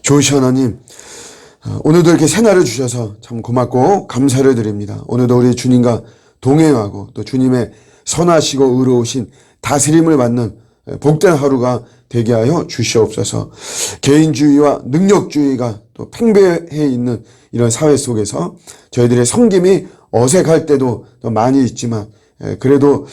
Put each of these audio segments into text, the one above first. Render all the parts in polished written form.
좋으신 하나님, 오늘도 이렇게 새날을 주셔서 참 고맙고 감사를 드립니다. 오늘도 우리 주님과 동행하고 또 주님의 선하시고 의로우신 다스림을 받는 복된 하루가 되게 하여 주시옵소서. 개인주의와 능력주의가 또 팽배해 있는 이런 사회 속에서 저희들의 섬김이 어색할 때도 많이 있지만, 그래도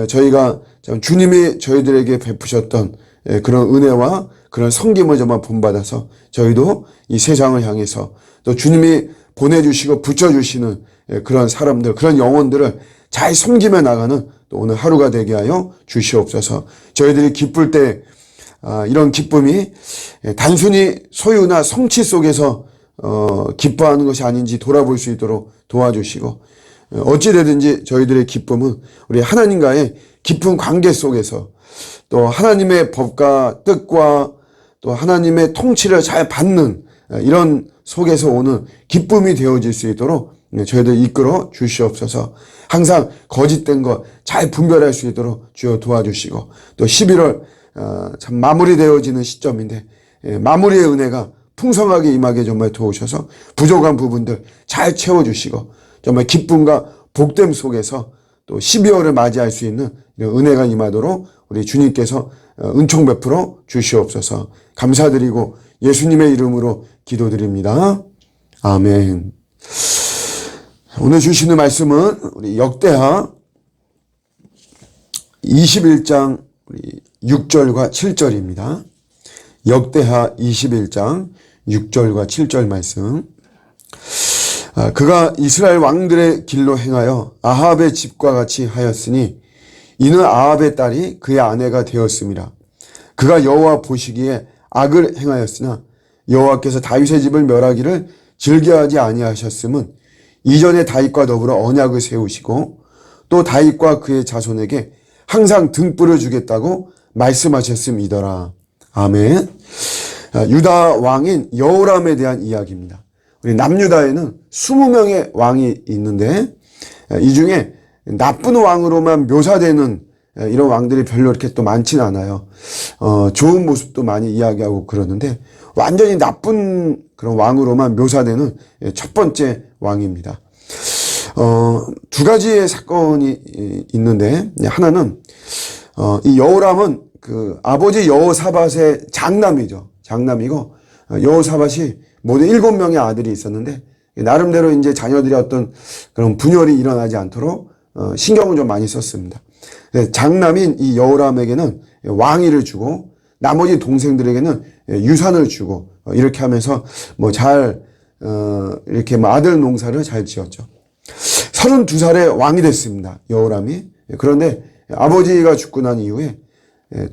저희가 주님이 저희들에게 베푸셨던 그런 은혜와 그런 섬김을 정말 본받아서 저희도 이 세상을 향해서 또 주님이 보내주시고 붙여주시는 그런 사람들, 그런 영혼들을 잘 섬기며 나가는 또 오늘 하루가 되게 하여 주시옵소서. 저희들이 기쁠 때 이런 기쁨이 단순히 소유나 성취 속에서 기뻐하는 것이 아닌지 돌아볼 수 있도록 도와주시고, 어찌되든지 저희들의 기쁨은 우리 하나님과의 깊은 관계 속에서 또 하나님의 법과 뜻과 또 하나님의 통치를 잘 받는 이런 속에서 오는 기쁨이 되어질 수 있도록 저희들 이끌어 주시옵소서. 항상 거짓된 것 잘 분별할 수 있도록 주여 도와주시고, 또 11월 참 마무리되어지는 시점인데 마무리의 은혜가 풍성하게 임하게 정말 도우셔서 부족한 부분들 잘 채워주시고, 정말 기쁨과 복됨 속에서 또 12월을 맞이할 수 있는 이런 은혜가 임하도록 우리 주님께서 은총 베풀어 주시옵소서. 감사드리고 예수님의 이름으로 기도드립니다. 아멘. 오늘 주시는 말씀은 우리 역대하 21장 6절과 7절입니다. 역대하 21장 6절과 7절 말씀. 그가 이스라엘 왕들의 길로 행하여 아합의 집과 같이 하였으니 이는 아합의 딸이 그의 아내가 되었음이라. 그가 여호와 보시기에 악을 행하였으나 여호와께서 다윗의 집을 멸하기를 즐겨하지 아니하셨음은 이전에 다윗과 더불어 언약을 세우시고 또 다윗과 그의 자손에게 항상 등불을 주겠다고 말씀하셨음이더라. 아멘. 유다 왕인 여호람에 대한 이야기입니다. 우리 남유다에는 20명의 왕이 있는데 이 중에 나쁜 왕으로만 묘사되는 이런 왕들이 별로 이렇게 또 많지는 않아요. 좋은 모습도 많이 이야기하고 그러는데 완전히 나쁜 그런 왕으로만 묘사되는 첫 번째 왕입니다. 두 가지의 사건이 있는데, 하나는 이 여호람은 그 아버지 여호사밧의 장남이죠. 장남이고, 여호사밧이 모두 7명의 아들이 있었는데 나름대로 이제 자녀들이 어떤 그런 분열이 일어나지 않도록 신경을 좀 많이 썼습니다. 장남인 이 여호람에게는 왕위를 주고 나머지 동생들에게는 유산을 주고 이렇게 하면서 이렇게 아들 농사를 잘 지었죠. 32살에 왕이 됐습니다. 여호람이. 그런데 아버지가 죽고 난 이후에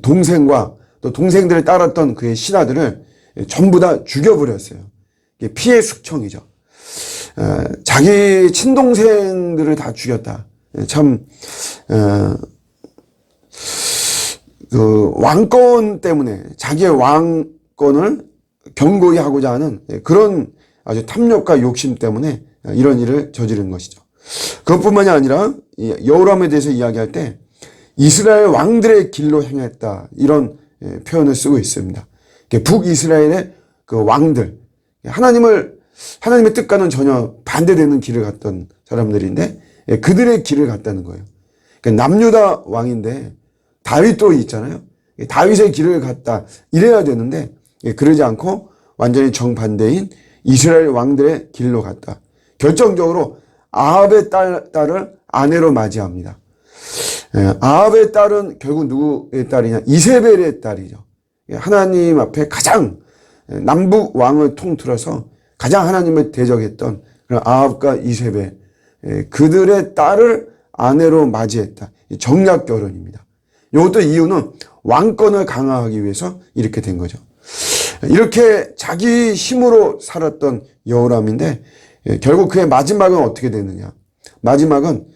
동생과 또 동생들을 따랐던 그의 신하들을 전부 다 죽여버렸어요. 이게 피해 숙청이죠. 자기 친동생들을 다 죽였다. 참, 그 왕권 때문에 자기의 왕권을 견고히 하고자 하는 그런 아주 탐욕과 욕심 때문에 이런 일을 저지른 것이죠. 그것뿐만이 아니라 여호람에 대해서 이야기할 때 이스라엘 왕들의 길로 행했다, 이런 표현을 쓰고 있습니다. 북이스라엘의 그 왕들, 하나님의 뜻과는 전혀 반대되는 길을 갔던 사람들인데 그들의 길을 갔다는 거예요. 남유다 왕인데 다윗도 있잖아요. 다윗의 길을 갔다 이래야 되는데 그러지 않고 완전히 정반대인 이스라엘 왕들의 길로 갔다. 결정적으로 아합의 딸을 아내로 맞이합니다. 아합의 딸은 결국 누구의 딸이냐? 이세벨의 딸이죠. 하나님 앞에 가장 남북 왕을 통틀어서 가장 하나님을 대적했던 그런 아합과 이세벨, 그들의 딸을 아내로 맞이했다. 정략 결혼입니다. 이것도 이유는 왕권을 강화하기 위해서 이렇게 된 거죠. 이렇게 자기 힘으로 살았던 여호람인데 결국 그의 마지막은 어떻게 됐느냐? 마지막은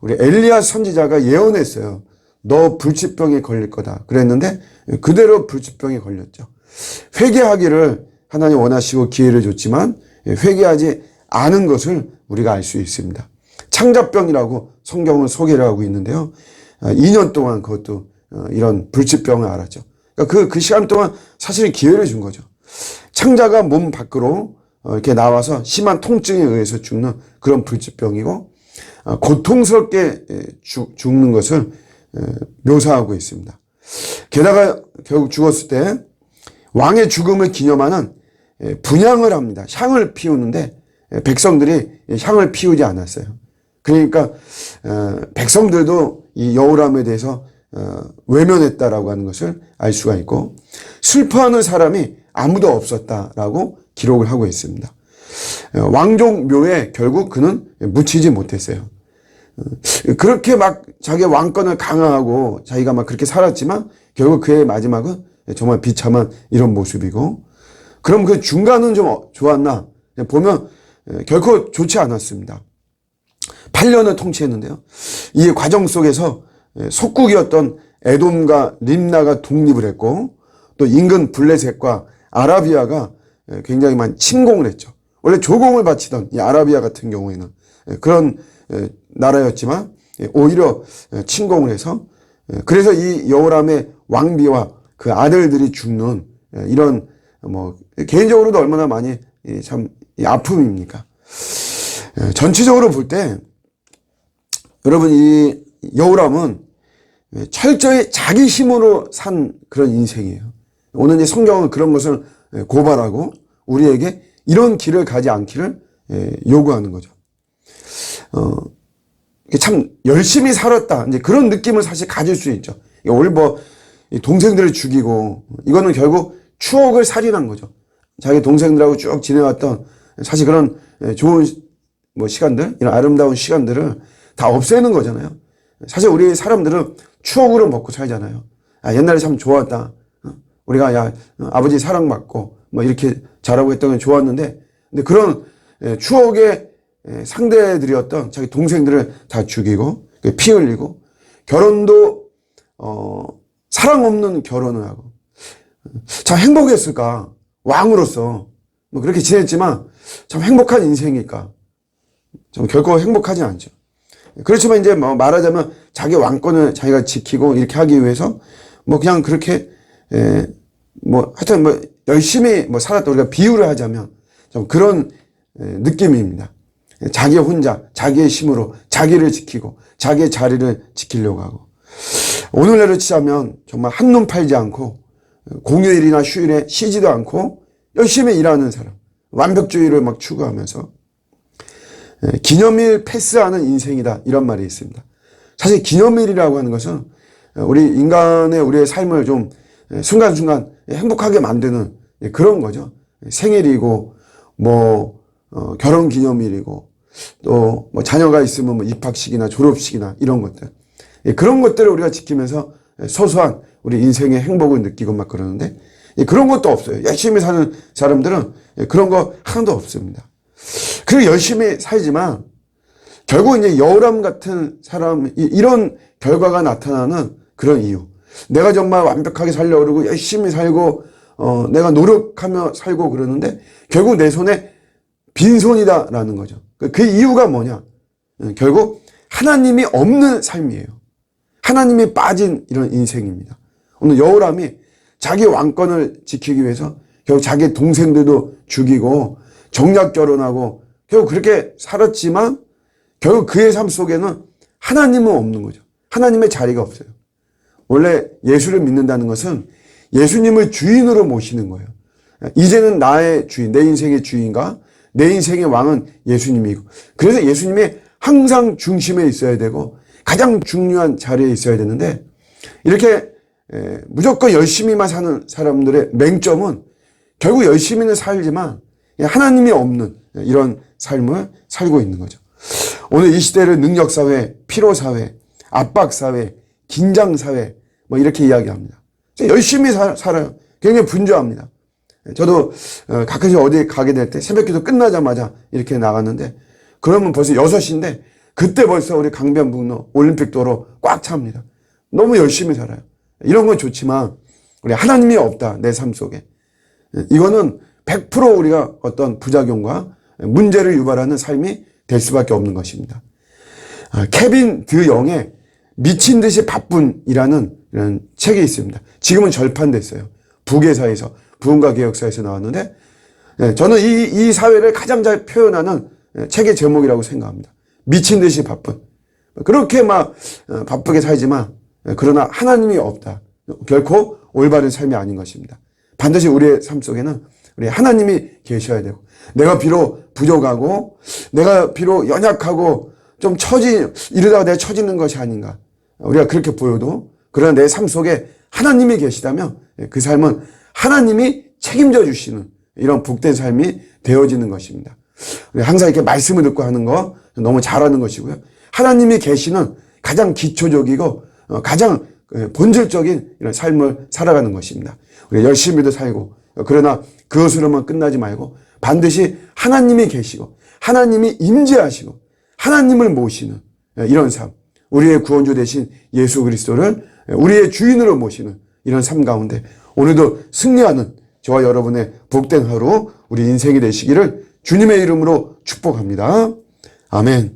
우리 엘리야 선지자가 예언했어요. 너 불치병에 걸릴 거다. 그랬는데 그대로 불치병에 걸렸죠. 회개하기를 하나님 원하시고 기회를 줬지만 회개하지 않은 것을 우리가 알 수 있습니다. 창자병이라고 성경은 소개를 하고 있는데요. 2년 동안 그것도 이런 불치병을 앓았죠. 그러니까 그 시간 동안 사실 기회를 준 거죠. 상자가 몸 밖으로 이렇게 나와서 심한 통증에 의해서 죽는 그런 불치병이고, 고통스럽게 죽는 것을 묘사하고 있습니다. 게다가 결국 죽었을 때 왕의 죽음을 기념하는 분향을 합니다. 향을 피우는데 백성들이 향을 피우지 않았어요. 그러니까 백성들도 이 여호람에 대해서 외면했다라고 하는 것을 알 수가 있고, 슬퍼하는 사람이 아무도 없었다라고 기록을 하고 있습니다. 왕족 묘에 결국 그는 묻히지 못했어요. 그렇게 막 자기 왕권을 강화하고 자기가 막 그렇게 살았지만 결국 그의 마지막은 정말 비참한 이런 모습이고, 그럼 그 중간은 좀 좋았나 보면 결코 좋지 않았습니다. 8년을 통치했는데요. 이 과정 속에서 속국이었던 에돔과 림나가 독립을 했고, 또 인근 블레셋과 아라비아가 굉장히 많이 침공을 했죠. 원래 조공을 바치던 이 아라비아 같은 경우에는 그런 나라였지만 오히려 침공을 해서, 그래서 이 여호람의 왕비와 그 아들들이 죽는 이런, 개인적으로도 얼마나 많이 참 아픔입니까? 전체적으로 볼 때 여러분, 이 여호람은 철저히 자기 힘으로 산 그런 인생이에요. 오늘 이제 성경은 그런 것을 고발하고 우리에게 이런 길을 가지 않기를 요구하는 거죠. 참 열심히 살았다, 이제 그런 느낌을 사실 가질 수 있죠. 오늘 동생들을 죽이고, 이거는 결국 추억을 살인한 거죠. 자기 동생들하고 쭉 지내왔던 사실 그런 좋은 시간들, 이런 아름다운 시간들을 다 없애는 거잖아요. 사실 우리 사람들은 추억으로 먹고 살잖아요. 옛날에 참 좋았다. 우리가 아버지 사랑받고 이렇게 자라고 했던 게 좋았는데, 근데 그런 추억의 상대들이었던 자기 동생들을 다 죽이고 피 흘리고, 결혼도 사랑 없는 결혼을 하고, 참 행복했을까? 왕으로서 그렇게 지냈지만 참 행복한 인생일까? 좀 결코 행복하지 않죠. 그렇지만 이제 말하자면 자기 왕권을 자기가 지키고 이렇게 하기 위해서 그냥 그렇게 하여튼 열심히 살았다, 우리가 비유를 하자면 좀 그런 느낌입니다. 자기 혼자 자기의 힘으로 자기를 지키고 자기의 자리를 지키려고 하고, 오늘날로 치자면 정말 한눈 팔지 않고 공휴일이나 휴일에 쉬지도 않고 열심히 일하는 사람, 완벽주의를 막 추구하면서 기념일 패스하는 인생이다, 이런 말이 있습니다. 사실 기념일이라고 하는 것은 우리 인간의 우리의 삶을 좀 순간순간 행복하게 만드는 그런 거죠. 생일이고 결혼 기념일이고, 또 자녀가 있으면 입학식이나 졸업식이나 이런 것들, 그런 것들을 우리가 지키면서 소소한 우리 인생의 행복을 느끼고 막 그러는데, 그런 것도 없어요. 열심히 사는 사람들은 그런 거 하나도 없습니다. 그리고 열심히 살지만 결국 이제 여호람 같은 사람, 이런 결과가 나타나는 그런 이유, 내가 정말 완벽하게 살려고 그러고 열심히 살고 내가 노력하며 살고 그러는데 결국 내 손에 빈손이다라는 거죠. 그 이유가 뭐냐? 결국 하나님이 없는 삶이에요. 하나님이 빠진 이런 인생입니다. 오늘 여호람이 자기 왕권을 지키기 위해서 결국 자기 동생들도 죽이고 정략 결혼하고 결국 그렇게 살았지만 결국 그의 삶 속에는 하나님은 없는 거죠. 하나님의 자리가 없어요. 원래 예수를 믿는다는 것은 예수님을 주인으로 모시는 거예요. 이제는 나의 주인, 내 인생의 주인과 내 인생의 왕은 예수님이고, 그래서 예수님이 항상 중심에 있어야 되고 가장 중요한 자리에 있어야 되는데, 이렇게 무조건 열심히만 사는 사람들의 맹점은 결국 열심히는 살지만 하나님이 없는 이런 삶을 살고 있는 거죠. 오늘 이 시대를 능력사회, 피로사회, 압박사회, 긴장사회 이렇게 이야기합니다. 열심히 살아요. 굉장히 분주합니다. 저도 가끔씩 어디 가게 될 때 새벽기도 끝나자마자 이렇게 나갔는데, 그러면 벌써 6시인데 그때 벌써 우리 강변북로 올림픽도로 꽉 찹니다. 너무 열심히 살아요. 이런 건 좋지만 우리 하나님이 없다, 내 삶 속에. 이거는 100% 우리가 어떤 부작용과 문제를 유발하는 삶이 될 수밖에 없는 것입니다. 케빈 드 영의 미친 듯이 바쁜이라는 이런 책이 있습니다. 지금은 절판됐어요. 부계사에서, 부흥과 개혁사에서 나왔는데, 저는 이 사회를 가장 잘 표현하는 책의 제목이라고 생각합니다. 미친 듯이 바쁜. 그렇게 막 바쁘게 살지만 그러나 하나님이 없다. 결코 올바른 삶이 아닌 것입니다. 반드시 우리의 삶 속에는 우리 하나님이 계셔야 되고, 내가 비록 부족하고 내가 비록 연약하고 좀 이러다가 내가 처지는 것이 아닌가, 우리가 그렇게 보여도 그러나 내 삶 속에 하나님이 계시다면 그 삶은 하나님이 책임져 주시는 이런 복된 삶이 되어지는 것입니다. 항상 이렇게 말씀을 듣고 하는 거 너무 잘하는 것이고요. 하나님이 계시는 가장 기초적이고 가장 본질적인 이런 삶을 살아가는 것입니다. 우리 열심히도 살고, 그러나 그것으로만 끝나지 말고 반드시 하나님이 계시고 하나님이 임재하시고 하나님을 모시는 이런 삶, 우리의 구원주 되신 예수 그리스도를 우리의 주인으로 모시는 이런 삶 가운데 오늘도 승리하는 저와 여러분의 복된 하루, 우리 인생이 되시기를 주님의 이름으로 축복합니다. 아멘.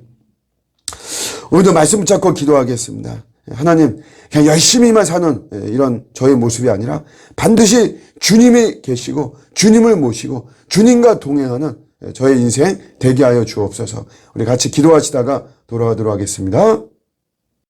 오늘도 말씀 붙잡고 기도하겠습니다. 하나님, 그냥 열심히만 사는 이런 저의 모습이 아니라 반드시 주님이 계시고 주님을 모시고 주님과 동행하는 저의 인생 되게 하여 주옵소서. 우리 같이 기도하시다가 돌아가도록 하겠습니다.